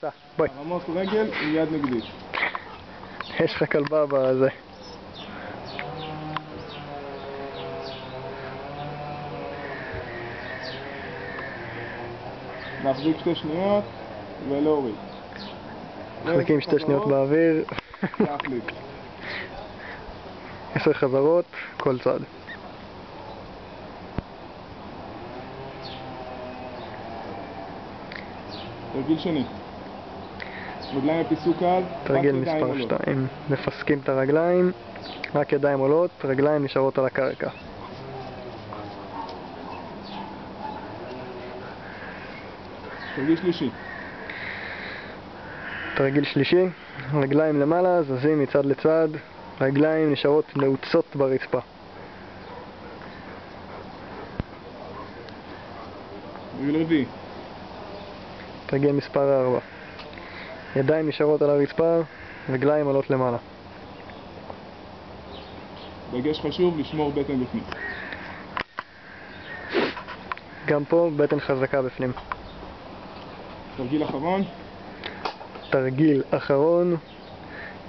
סע, בואי. הרמות רגל עם יד נגדית. יש לך כלבה בזה. להחזיק 2 שניות ולהוריד. מחזיקים 2 שניות באוויר. להחליף. 10 חזרות, כל צד. תרגיל שני. רגליים בפיסוק קל, תרגיל מספר 2. מפסקים את הרגליים, רק ידיים עולות, רגליים נשארות על הקרקע. תרגיל שלישי. תרגיל שלישי, רגליים למעלה, זזים מצד לצד, רגליים נשארות נעוצות ברצפה. תרגיל רביעי. תרגיל מספר 4. ידיים נשארות על הרצפה, רגליים עולות למעלה. דגש חשוב, לשמור בטן בפנים. גם פה בטן חזקה בפנים. תרגיל אחרון. תרגיל אחרון,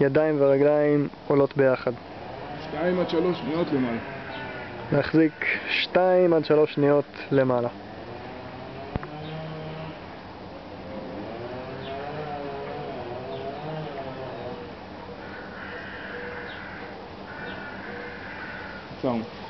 ידיים ורגליים עולות ביחד. 2 עד 3 שניות למעלה. להחזיק 2 עד 3 שניות למעלה. עצרנו.